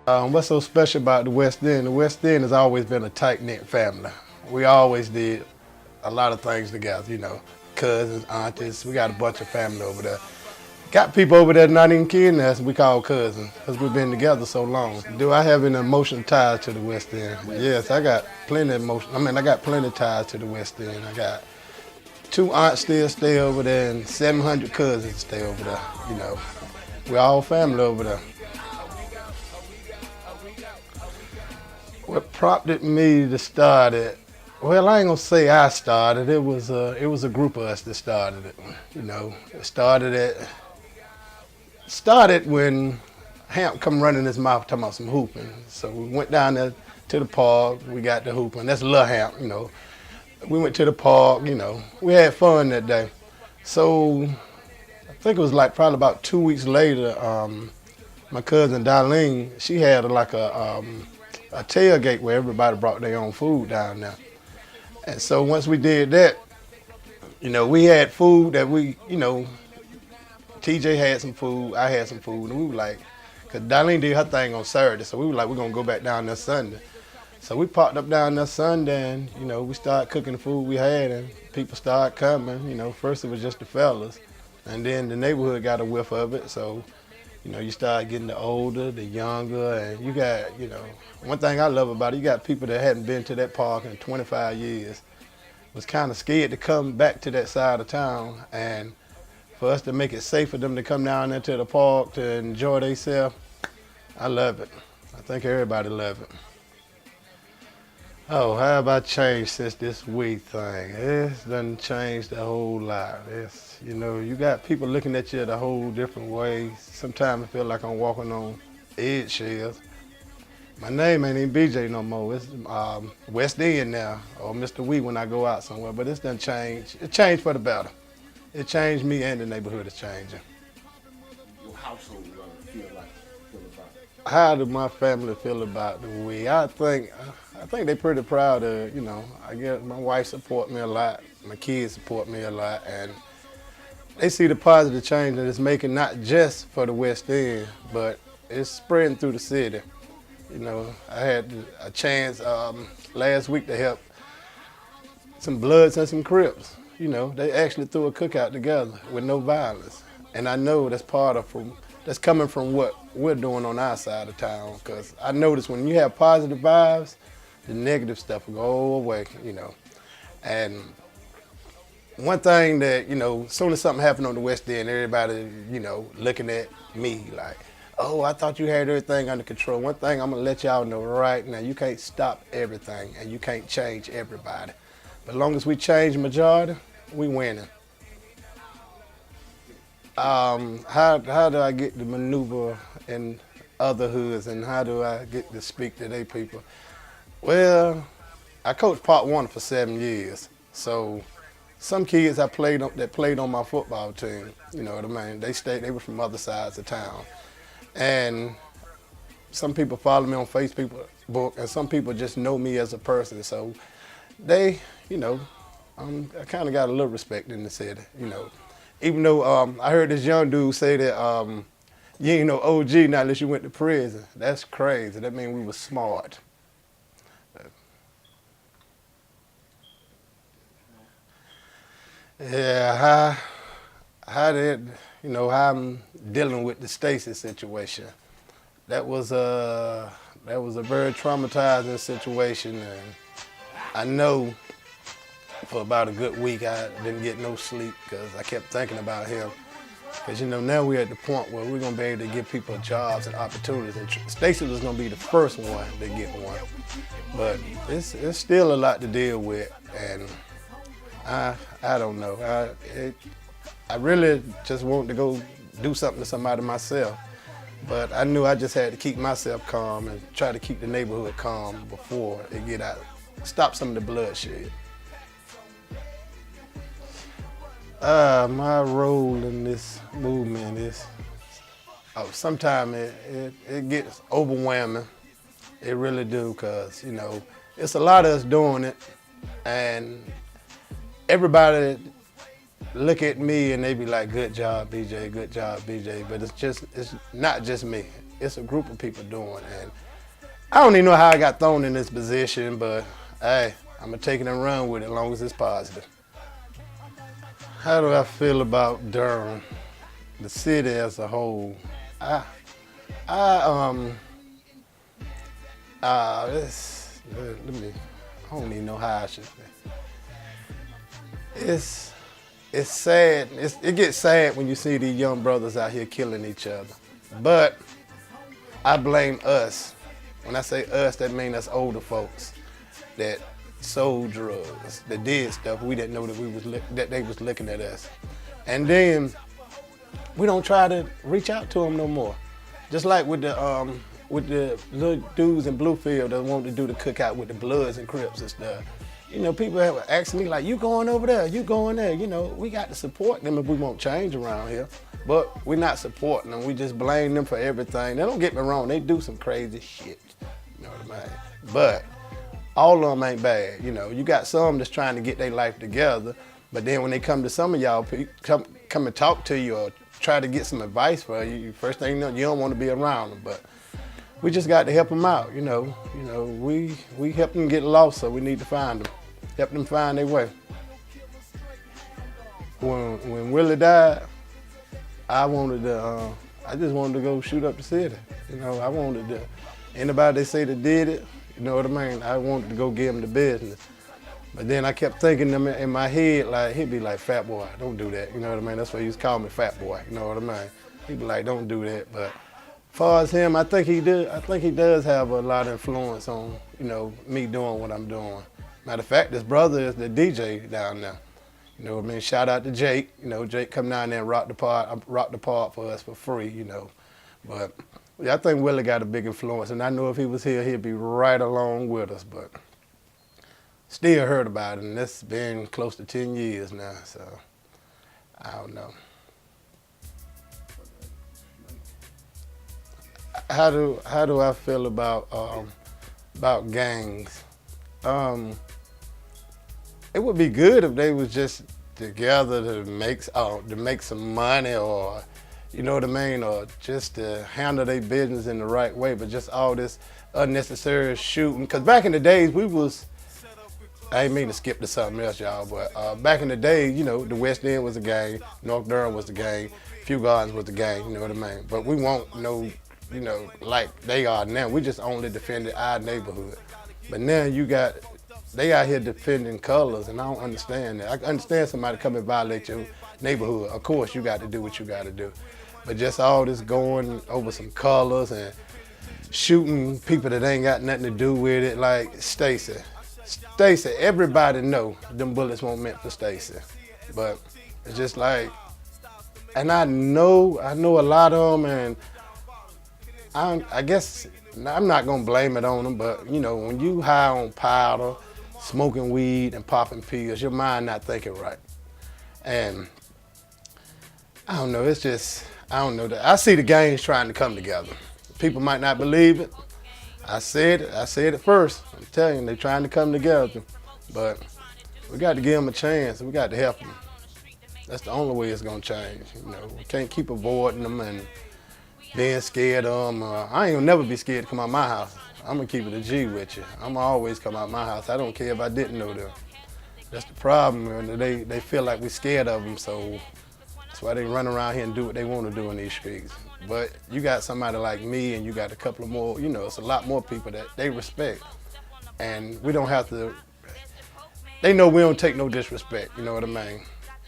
What's so special about the West End? The West End has always been a tight-knit family. We always did a lot of things together, cousins, aunties. We got a bunch of family over there. Got people over there not even kidding us, we call cousins, because we've been together so long. Do I have any emotional ties to the West End? Yes, I got plenty of I got plenty of ties to the West End. I got 2 aunts still stay over there and 700 cousins stay over there, We're all family over there. What prompted me to start it? Well, I ain't gonna say I started. It was a group of us that started it. It started when Hamp come running his mouth talking about some hooping. So we went down there to the park. We got the hooping. That's Lil Hamp, We went to the park. We had fun that day. So I think it was like probably about 2 weeks later. My cousin Darlene, she had a tailgate where everybody brought their own food down there. And so once we did that, we had food that TJ had some food, I had some food, and we were like, because Darlene did her thing on Saturday, so we were like, we're going to go back down there Sunday. So we popped up down there Sunday, and, we started cooking the food we had, and people started coming. First it was just the fellas, and then the neighborhood got a whiff of it, so you start getting the older, the younger, and you got, one thing I love about it, you got people that hadn't been to that park in 25 years, was kind of scared to come back to that side of town, and for us to make it safe for them to come down there to the park to enjoy themselves, I love it. I think everybody love it. Oh, how have I changed since this weed thing? It's done changed a whole lot. You got people looking at you in a whole different way. Sometimes I feel like I'm walking on eggshells. My name ain't even BJ no more. It's West End now, or Mr. Wee when I go out somewhere, but it's done changed. It changed for the better. It changed me, and the neighborhood is changing. Your household feel about it? How do my family feel about the Wee? I think they're pretty proud of, I guess my wife support me a lot, my kids support me a lot, and they see the positive change that it's making, not just for the West End, but it's spreading through the city. I had a chance last week to help some Bloods and some Crips. They actually threw a cookout together with no violence, and I know that's that's coming from what we're doing on our side of town. Because I notice when you have positive vibes, the negative stuff will go away. And one thing that as soon as something happened on the West End, everybody looking at me like, oh, I thought you had everything under control. One thing I'm gonna let y'all know right now, you can't stop everything, and you can't change everybody. But as long as we change the majority, we winning. How do I get to maneuver in other hoods, and how do I get to speak to their people? Well, I coached Part 1 for 7 years. So some kids that played on my football team, you know what I mean? They were from other sides of town. And some people follow me on Facebook, and some people just know me as a person. So they, I kind of got a little respect in the city, Even though I heard this young dude say that you ain't no OG not unless you went to prison. That's crazy. That means we was smart. Yeah, how I'm dealing with the Stacy situation. That was a very traumatizing situation, and I know for about a good week I didn't get no sleep because I kept thinking about him. Because now we're at the point where we're gonna be able to give people jobs and opportunities, and Stacy was gonna be the first one to get one. But it's still a lot to deal with, and I don't know. I really just wanted to go do something to somebody myself. But I knew I just had to keep myself calm and try to keep the neighborhood calm before it get out. Stop some of the bloodshed. My role in this movement is, sometimes it gets overwhelming. It really do, because, it's a lot of us doing it, and everybody look at me and they be like, good job, BJ, good job, BJ. But it's not just me. it's a group of people doing. And I don't even know how I got thrown in this position, but hey, I'm gonna take it and run with it as long as it's positive. How do I feel about Durham, the city as a whole? I I let me. I don't even know how I should say. It's sad. It gets sad when you see these young brothers out here killing each other. But I blame us. When I say us, that means us older folks that sold drugs, that did stuff we didn't know that they was looking at us, and then we don't try to reach out to them no more. Just like with the little dudes in Bluefield that want to do the cookout with the Bloods and Crips and stuff. You know, people have asked me like, you going over there, you going there. You know, we got to support them if we want change around here. But we're not supporting them. We just blame them for everything. Now, don't get me wrong, they do some crazy shit. You know what I mean? But all of them ain't bad. You know, you got some that's trying to get their life together, but then when they come to some of y'all, come and talk to you or try to get some advice for you, first thing you know, you don't want to be around them. But we just got to help them out. You know, we help them get lost, so we need to find them, help them find their way. When Willie died, I just wanted to go shoot up the city. You know, I wanted to. Anybody they say that did it, you know what I mean? I wanted to go give them the business. But then I kept thinking them in my head, like, he'd be like, fat boy, don't do that. You know what I mean? That's why he used to call me fat boy. You know what I mean? He'd be like, don't do that. But as far as him, I think he does have a lot of influence on, you know, me doing what I'm doing. Matter of fact, this brother is the DJ down there. You know what I mean? Shout out to Jake. You know, Jake come down there and rock the part for us for free, you know. But yeah, I think Willie got a big influence, and I know if he was here, he'd be right along with us. But still heard about it, and it's been close to 10 years now, so I don't know. How do I feel about gangs? It would be good if they was just together to make some money, or you know what I mean, or just to handle their business in the right way. But just all this unnecessary shooting, because back in the days I ain't mean to skip to something else, y'all, but back in the day, you know, the West End was a gang, North Durham was the gang, Few Gardens was the gang, you know what I mean? But we won't know, you know, like they are now. We just only defended our neighborhood. But now they out here defending colors, and I don't understand that. I understand somebody come and violate your neighborhood. Of course, you got to do what you got to do. But just all this going over some colors and shooting people that ain't got nothing to do with it, like Stacy, everybody know them bullets weren't meant for Stacy. But it's just like, and I know a lot of them, and I guess I'm not gonna blame it on them, but you know, when you high on powder, smoking weed and popping pills, your mind not thinking right. And I don't know, it's just, I don't know that. I see the gangs trying to come together. People might not believe it. I said it first. I'm telling you, they're trying to come together. But we got to give them a chance. We got to help them. That's the only way it's gonna change. You know, we can't keep avoiding them and being scared of them. I ain't gonna never be scared to come out my house. I'm gonna keep it a G with you. I'm gonna always come out my house. I don't care if I didn't know them. That's the problem. They feel like we're scared of them, so that's why they run around here and do what they want to do in these streets. But you got somebody like me, and you got a couple of more, you know, it's a lot more people that they respect. And we don't have to, they know we don't take no disrespect, you know what I mean?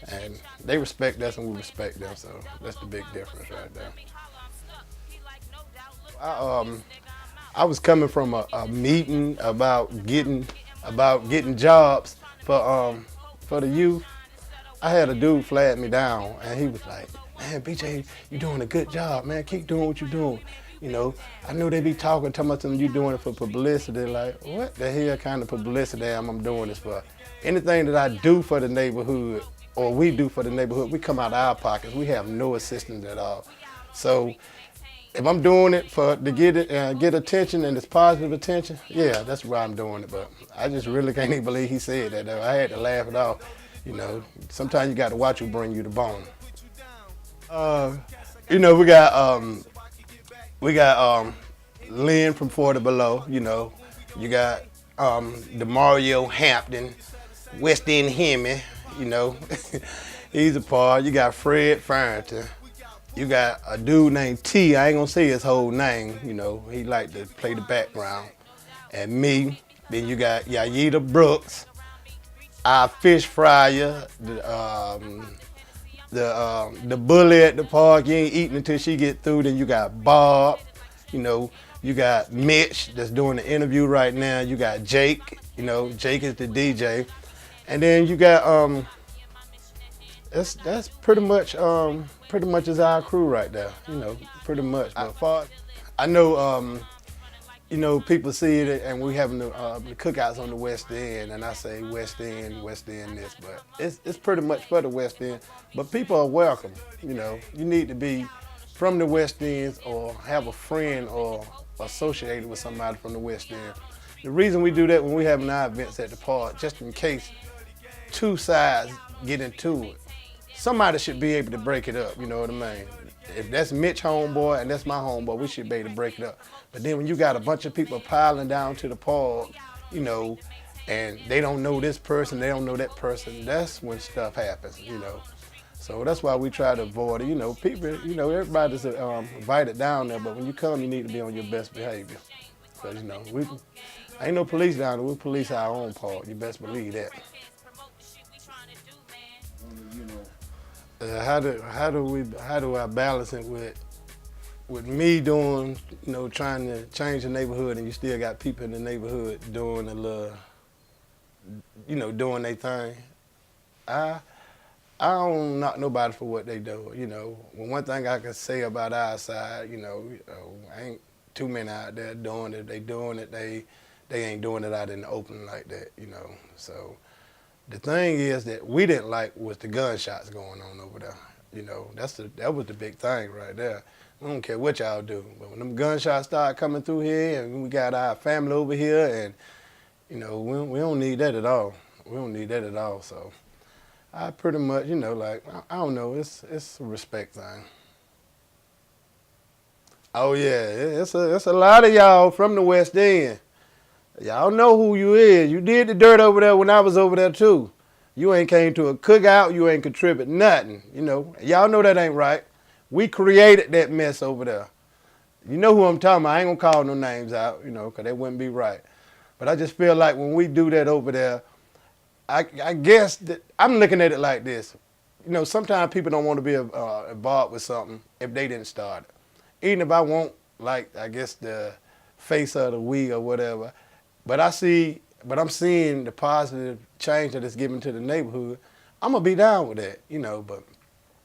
And they respect us and we respect them, so that's the big difference right there. I was coming from a meeting about getting jobs for the youth. I had a dude flag me down, and he was like, man, BJ, you're doing a good job, man. Keep doing what you're doing. You know, I know they be talking about something, you doing it for publicity. Like, what the hell kind of publicity am I doing this for? Anything that I do for the neighborhood, or we do for the neighborhood, we come out of our pockets. We have no assistance at all. So if I'm doing it to get attention, and it's positive attention, yeah, that's why I'm doing it. But I just really can't even believe he said that, though. I had to laugh it off. You know, sometimes you got to watch who bring you the bone. You know, we got We got Lynn from 40 Below, you know. You got DeMario Hampton, West End Hemi, you know. He's a part. You got Fred Farrington. You got a dude named T. I ain't gonna say his whole name, you know. He like to play the background. And me. Then you got Yayita Brooks, our fish fryer, the bully at the park. You ain't eating until she get through. Then you got Bob, you know. You got Mitch that's doing the interview right now. You got Jake, you know. Jake is the DJ, and then you got that's pretty much is our crew right there, you know. Pretty much. But far, I know you know, people see it and we having the cookouts on the West End, and I say West End this, but it's pretty much for the West End. But people are welcome, you know. You need to be from the West End or have a friend or associated with somebody from the West End. The reason we do that when we have our events at the park, just in case two sides get into it, somebody should be able to break it up, you know what I mean? If that's Mitch homeboy and that's my homeboy, we should be able to break it up. But then when you got a bunch of people piling down to the park, you know, and they don't know this person, they don't know that person, that's when stuff happens, you know. So that's why we try to avoid it. You know, people, you know, everybody's invited down there, but when you come, you need to be on your best behavior. Because, you know, ain't no police down there, we police our own park. You best believe that. How do I balance it with me doing, you know, trying to change the neighborhood, and you still got people in the neighborhood doing a little, you know, doing their thing? I don't knock nobody for what they do, you know. Well, one thing I can say about our side, you know, ain't too many out there doing it. They doing it, they ain't doing it out in the open like that, you know. So the thing is that we didn't like was the gunshots going on over there. You know, that was the big thing right there. I don't care what y'all do, but when them gunshots start coming through here and we got our family over here, and, you know, we don't need that at all. We don't need that at all, so I pretty much, you know, like, I don't know, it's a respect thing. Oh yeah, it's a lot of y'all from the West End. Y'all know who you is. You did the dirt over there when I was over there too. You ain't came to a cookout, you ain't contributed nothing, you know. Y'all know that ain't right. We created that mess over there. You know who I'm talking about. I ain't gonna call no names out, you know, because that wouldn't be right. But I just feel like when we do that over there, I guess that I'm looking at it like this. You know, sometimes people don't want to be involved with something if they didn't start it. Even if I want, like, I guess the face of the week or whatever, but I'm seeing the positive change that it's given to the neighborhood. I'm gonna be down with that, you know, but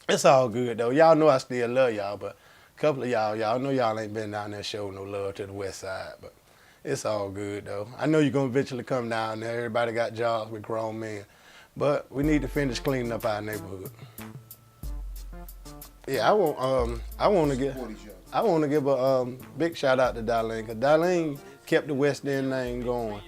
it's all good though. Y'all know I still love y'all, but a couple of y'all know y'all ain't been down there showing no love to the West Side, but it's all good though. I know you're gonna eventually come down there. Everybody got jobs with grown men, but we need to finish cleaning up our neighborhood. Yeah, I want to give a big shout out to Darlene, because Darlene kept the West End name going,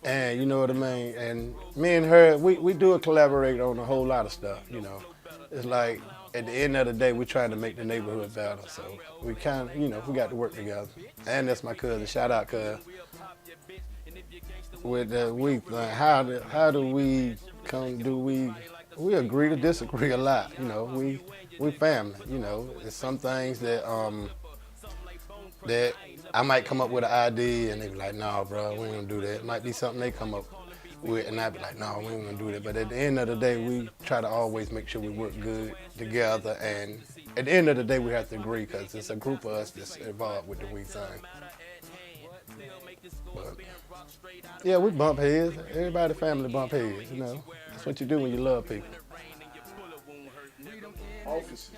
and you know what I mean. And me and her, we do collaborate on a whole lot of stuff. You know, it's like at the end of the day, we're trying to make the neighborhood better. So we kind of, you know, we got to work together. And that's my cousin. Shout out, cuz. With how do we come? We agree to disagree a lot? You know, we family. You know, there's some things that that I might come up with an idea and they be like, "Nah, bro, we ain't gonna do that." It might be something they come up with, and I be like, "No, we ain't gonna do that." But at the end of the day, we try to always make sure we work good together. And at the end of the day, we have to agree because it's a group of us that's involved with the we thing. But yeah, we bump heads. Everybody family bump heads. You know, that's what you do when you love people. Offices.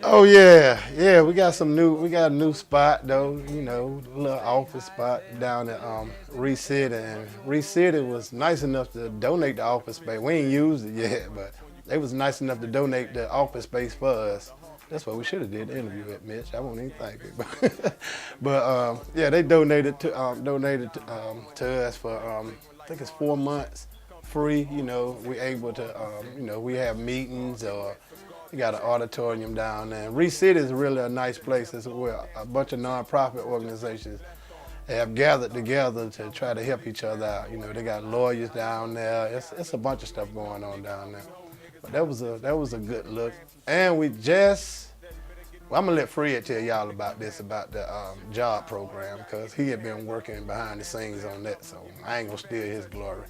Oh yeah, we got a new spot though, you know, a little office spot down at Reese City, and Reese City was nice enough to donate the office space. We ain't used it yet, but they was nice enough to donate the office space for us. That's what we should have did the interview at, Mitch. I won't even think it, but yeah, they donated to us for I think it's 4 months free. You know, we able to you know, we have meetings or We got an auditorium down there. Reed City is really a nice place. It's where a bunch of nonprofit organizations have gathered together to try to help each other out. You know, they got lawyers down there. It's a bunch of stuff going on down there. But that was a good look. And we just, well, I'm gonna let Fred tell y'all about this, about the job program, because he had been working behind the scenes on that, so I ain't gonna steal his glory.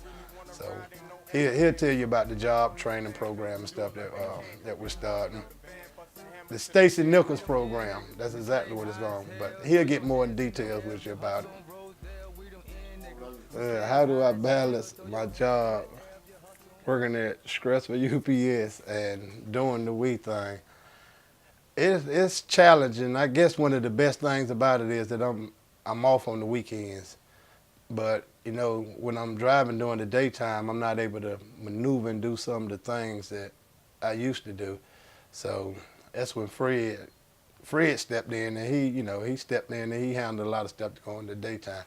So he'll tell you about the job training program and stuff that we're starting. The Stacy Nichols program, that's exactly what it's going, but he'll get more in details with you about it. How do I balance my job working at stressful UPS and doing the we thing? It's challenging. I guess one of the best things about it is that I'm off on the weekends. But, you know, when I'm driving during the daytime, I'm not able to maneuver and do some of the things that I used to do. So that's when Fred stepped in, and he stepped in and he handled a lot of stuff to go in the daytime.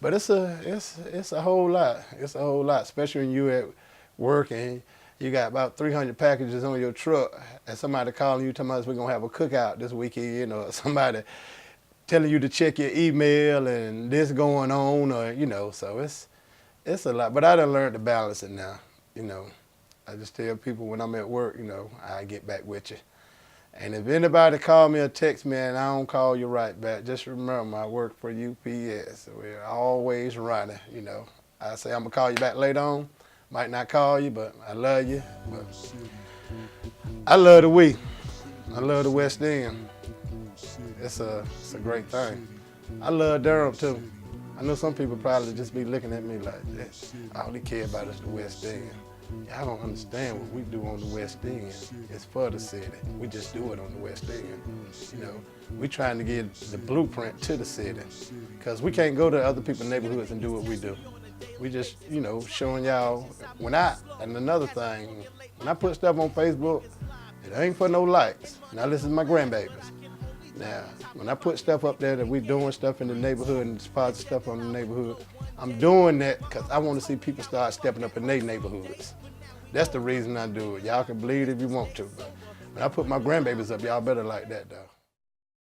But it's a whole lot. It's a whole lot, especially when you're at work and you got about 300 packages on your truck, and somebody calling you telling us we're gonna have a cookout this weekend, or somebody telling you to check your email and this going on, or so it's a lot. But I done learned to balance it now. I just tell people when I'm at work, I get back with you. And if anybody call me or text me and I don't call you right back, just remember I work for UPS. We're always running. I say I'm gonna call you back later on. Might not call you, but I love you. But I love the we. I love the West End. It's a great thing. I love Durham too. I know some people probably just be looking at me like, all they care about is the West End. Y'all don't understand what we do on the West End. It's for the city. We just do it on the West End. We trying to get the blueprint to the city, because we can't go to other people's neighborhoods and do what we do. We just, showing y'all. And another thing, when I put stuff on Facebook, it ain't for no likes. Now this is my grandbabies. Now, when I put stuff up there that we doing stuff in the neighborhood and positive stuff on the neighborhood, I'm doing that because I want to see people start stepping up in their neighborhoods. That's the reason I do it. Y'all can believe it if you want to, but when I put my grandbabies up, y'all better like that though.